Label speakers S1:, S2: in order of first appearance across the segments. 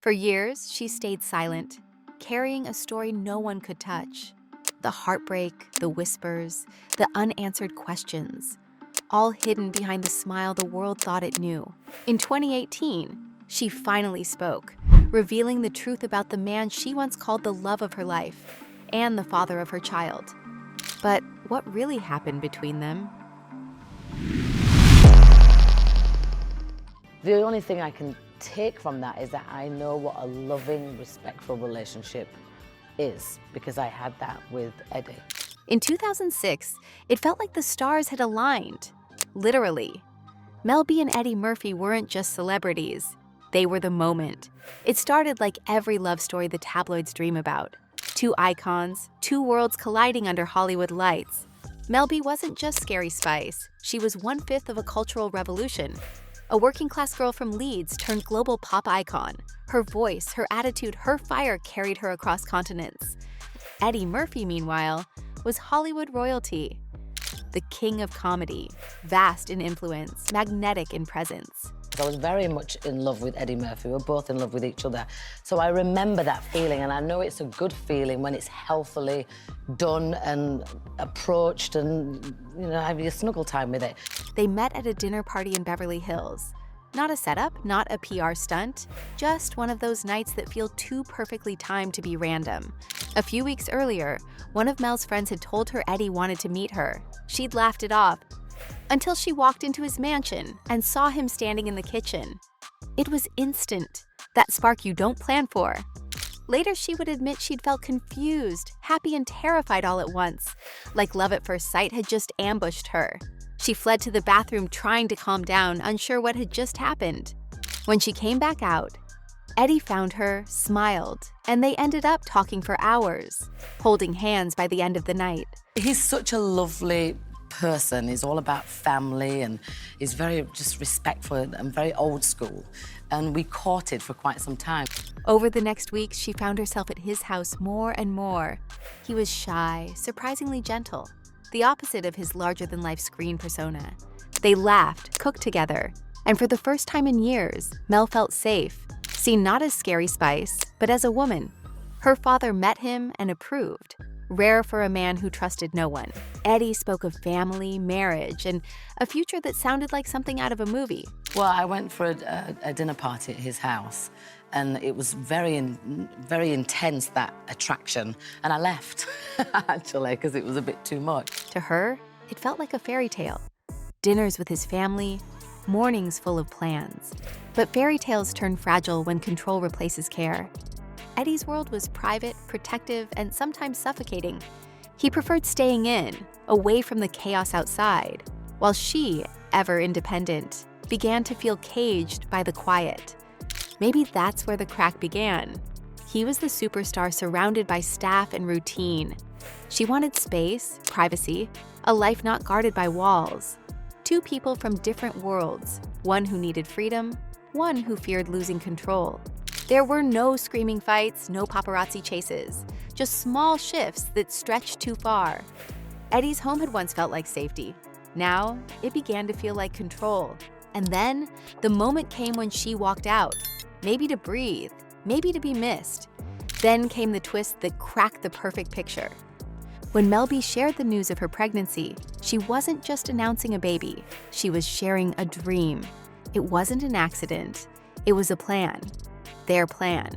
S1: For years, she stayed silent, carrying a story no one could touch. The heartbreak, the whispers, the unanswered questions, all hidden behind the smile the world thought it knew. In 2018, she finally spoke, revealing the truth about the man she once called the love of her life and the father of her child. But what really happened between them?
S2: The only thing I can take from that is that I know what a loving, respectful relationship is, because I had that with Eddie.
S1: In 2006, it felt like the stars had aligned. Literally. Mel B and Eddie Murphy weren't just celebrities. They were the moment. It started like every love story the tabloids dream about. Two icons, two worlds colliding under Hollywood lights. Mel B wasn't just scary spice. She was one-fifth of a cultural revolution. A working-class girl from Leeds turned global pop icon. Her voice, her attitude, her fire carried her across continents. Eddie Murphy, meanwhile, was Hollywood royalty. The king of comedy, vast in influence, magnetic in presence.
S2: I was very much in love with Eddie Murphy. We were both in love with each other. So I remember that feeling, and I know it's a good feeling when it's healthily done and approached and, you know, have your snuggle time with it.
S1: They met at a dinner party in Beverly Hills. Not a setup, not a PR stunt, just one of those nights that feel too perfectly timed to be random. A few weeks earlier, one of Mel's friends had told her Eddie wanted to meet her. She'd laughed it off, until she walked into his mansion and saw him standing in the kitchen. It was instant, that spark you don't plan for. Later, she would admit she'd felt confused, happy and terrified all at once, like love at first sight had just ambushed her. She fled to the bathroom trying to calm down, unsure what had just happened. When she came back out, Eddie found her, smiled, and they ended up talking for hours, holding hands by the end of the night.
S2: He's such a lovely person. He's all about family, and he's very just respectful and very old school. And we courted for quite some time.
S1: Over the next week, she found herself at his house more and more. He was shy, surprisingly gentle, the opposite of his larger-than-life screen persona. They laughed, cooked together, and for the first time in years, Mel felt safe, seen not as scary spice, but as a woman. Her father met him and approved, rare for a man who trusted no one. Eddie spoke of family, marriage, and a future that sounded like something out of a movie.
S2: Well, I went for a dinner party at his house, and it was very intense, that attraction, and I left, actually, because it was a bit too much.
S1: To her, it felt like a fairy tale. Dinners with his family, mornings full of plans. But fairy tales turn fragile when control replaces care. Eddie's world was private, protective, and sometimes suffocating. He preferred staying in, away from the chaos outside, while she, ever independent, began to feel caged by the quiet. Maybe that's where the crack began. He was the superstar surrounded by staff and routine. She wanted space, privacy, a life not guarded by walls. Two people from different worlds, one who needed freedom, one who feared losing control. There were no screaming fights, no paparazzi chases, just small shifts that stretched too far. Eddie's home had once felt like safety. Now, it began to feel like control. And then, the moment came when she walked out, maybe to breathe, maybe to be missed. Then came the twist that cracked the perfect picture. When Mel B shared the news of her pregnancy, she wasn't just announcing a baby, she was sharing a dream. It wasn't an accident, it was a plan. Their plan.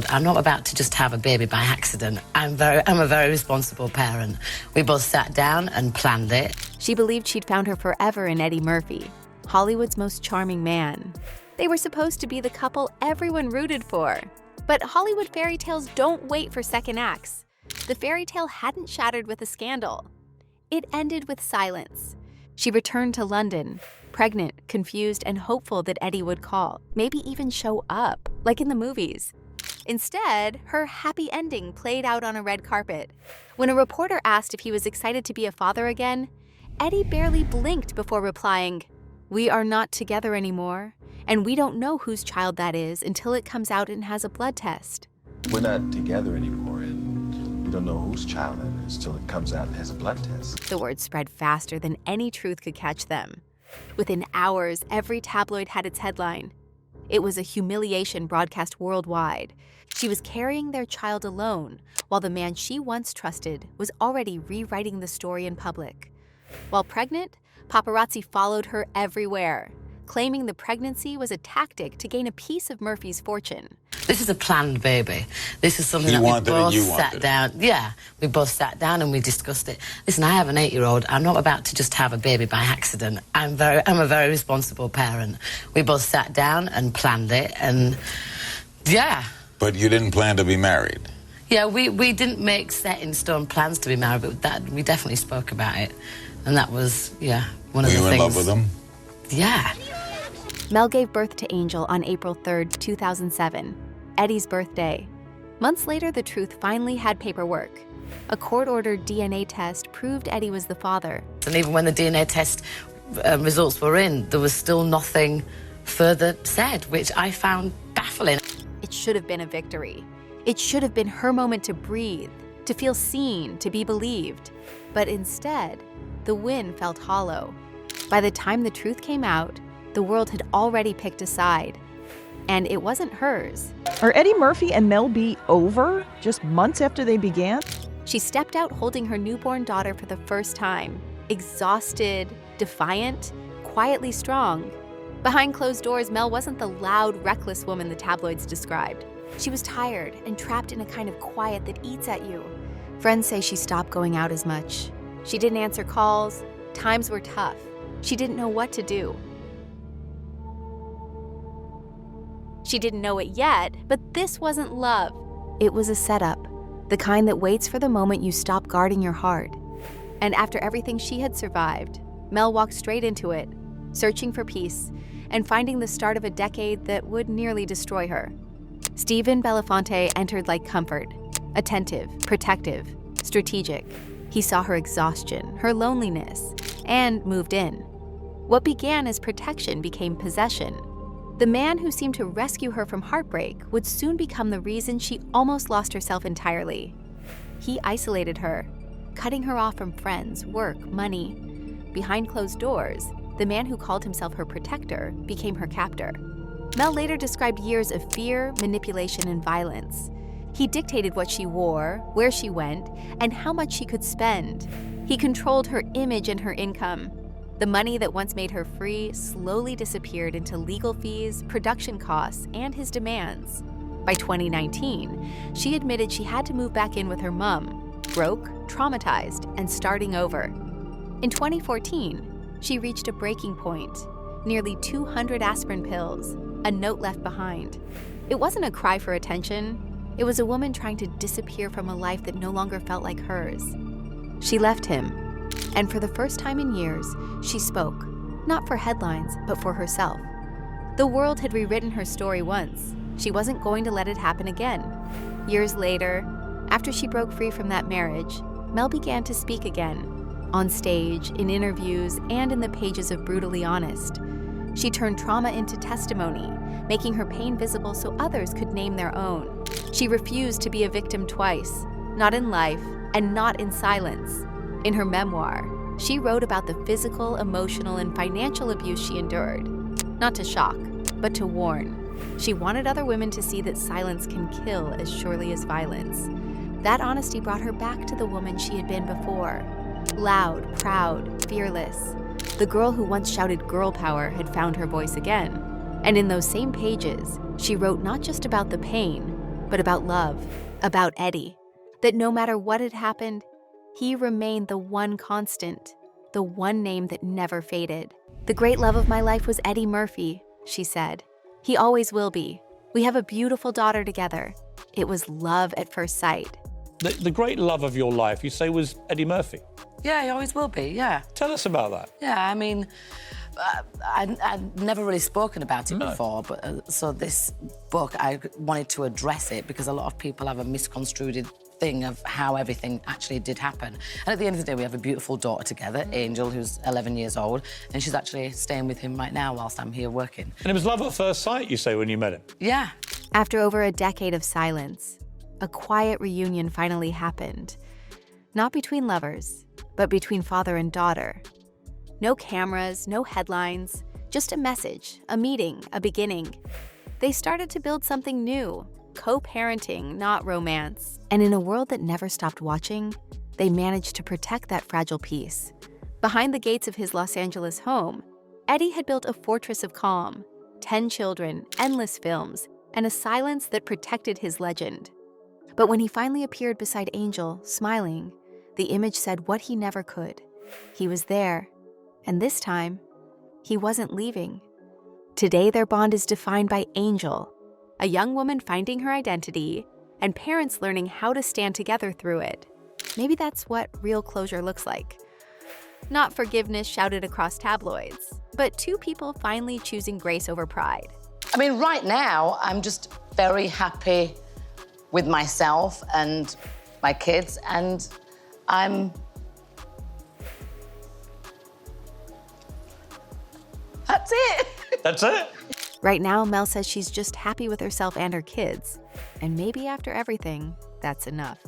S2: I'm not about to just have a baby by accident. I'm a very responsible parent. We both sat down and planned it.
S1: She believed she'd found her forever in Eddie Murphy, Hollywood's most charming man. They were supposed to be the couple everyone rooted for. But Hollywood fairy tales don't wait for second acts. The fairy tale hadn't shattered with a scandal. It ended with silence. She returned to London, pregnant, confused, and hopeful that Eddie would call, maybe even show up, like in the movies. Instead, her happy ending played out on a red carpet. When a reporter asked if he was excited to be a father again, Eddie barely blinked before replying, "We are not together anymore, and we don't know whose child that is until it comes out and has a blood test."
S3: We're not together anymore, and we don't know whose child that is till it comes out and has a blood test.
S1: The word spread faster than any truth could catch them. Within hours, every tabloid had its headline. It was a humiliation broadcast worldwide. She was carrying their child alone, while the man she once trusted was already rewriting the story in public. While pregnant, paparazzi followed her everywhere, claiming the pregnancy was a tactic to gain a piece of Murphy's fortune.
S2: This is a planned baby. This is something
S4: He
S2: that we
S4: wanted it,
S2: both
S4: you
S2: sat
S4: wanted it.
S2: down. Yeah, we both sat down and we discussed it. Listen, I have an 8-year-old. I'm not about to just have a baby by accident. I'm a very responsible parent. We both sat down and planned it, and yeah.
S4: But you didn't plan to be married.
S2: Yeah, we didn't make set in stone plans to be married, but that we definitely spoke about it, and that was one of
S4: Were
S2: the
S4: you
S2: things.
S4: in love with him?
S2: Yeah.
S1: Mel gave birth to Angel on April 3rd, 2007, Eddie's birthday. Months later, the truth finally had paperwork. A court-ordered DNA test proved Eddie was the father.
S2: And even when the DNA test results were in, there was still nothing further said, which I found baffling.
S1: It should have been a victory. It should have been her moment to breathe, to feel seen, to be believed. But instead, the win felt hollow. By the time the truth came out, the world had already picked a side. And it wasn't hers.
S5: Are Eddie Murphy and Mel B over just months after they began?
S1: She stepped out holding her newborn daughter for the first time, exhausted, defiant, quietly strong. Behind closed doors, Mel wasn't the loud, reckless woman the tabloids described. She was tired and trapped in a kind of quiet that eats at you. Friends say she stopped going out as much. She didn't answer calls. Times were tough. She didn't know what to do. She didn't know it yet, but this wasn't love. It was a setup, the kind that waits for the moment you stop guarding your heart. And after everything she had survived, Mel walked straight into it, searching for peace and finding the start of a decade that would nearly destroy her. Stephen Belafonte entered like comfort, attentive, protective, strategic. He saw her exhaustion, her loneliness, and moved in. What began as protection became possession. The man who seemed to rescue her from heartbreak would soon become the reason she almost lost herself entirely. He isolated her, cutting her off from friends, work, money. Behind closed doors, the man who called himself her protector became her captor. Mel later described years of fear, manipulation, and violence. He dictated what she wore, where she went, and how much she could spend. He controlled her image and her income. The money that once made her free slowly disappeared into legal fees, production costs, and his demands. By 2019, she admitted she had to move back in with her mom, broke, traumatized, and starting over. In 2014, she reached a breaking point, nearly 200 aspirin pills, a note left behind. It wasn't a cry for attention. It was a woman trying to disappear from a life that no longer felt like hers. She left him. And for the first time in years, she spoke, not for headlines, but for herself. The world had rewritten her story once. She wasn't going to let it happen again. Years later, after she broke free from that marriage, Mel began to speak again, on stage, in interviews, and in the pages of Brutally Honest. She turned trauma into testimony, making her pain visible so others could name their own. She refused to be a victim twice, not in life and not in silence. In her memoir, she wrote about the physical, emotional, and financial abuse she endured, not to shock, but to warn. She wanted other women to see that silence can kill as surely as violence. That honesty brought her back to the woman she had been before. Loud, proud, fearless. The girl who once shouted girl power had found her voice again. And in those same pages, she wrote not just about the pain, but about love, about Eddie. That no matter what had happened, he remained the one constant, the one name that never faded. The great love of my life was Eddie Murphy, she said. He always will be. We have a beautiful daughter together. It was love at first sight.
S6: The great love of your life, you say, was Eddie Murphy.
S2: Yeah, he always will be, yeah.
S6: Tell us about that.
S2: Yeah, I mean, I'd never really spoken about it
S6: No.
S2: before, but so this book, I wanted to address it because a lot of people have a misconstrued thing of how everything actually did happen. And at the end of the day, we have a beautiful daughter together, Angel, who's 11 years old, and she's actually staying with him right now whilst I'm here working.
S6: And it was love at first sight, you say, when you met him.
S2: Yeah.
S1: After over a decade of silence, a quiet reunion finally happened. Not between lovers, but between father and daughter. No cameras, no headlines, just a message, a meeting, a beginning. They started to build something new, co-parenting, not romance. And in a world that never stopped watching, they managed to protect that fragile peace. Behind the gates of his Los Angeles home, Eddie had built a fortress of calm, 10 children, endless films, and a silence that protected his legend. But when he finally appeared beside Angel, smiling, the image said what he never could. He was there, and this time, he wasn't leaving. Today, their bond is defined by Angel, a young woman finding her identity, and parents learning how to stand together through it. Maybe that's what real closure looks like. Not forgiveness shouted across tabloids, but two people finally choosing grace over pride.
S2: I mean, right now, I'm just very happy with myself and my kids, and that's it.
S6: That's it?
S1: Right now, Mel says she's just happy with herself and her kids. And maybe after everything, that's enough.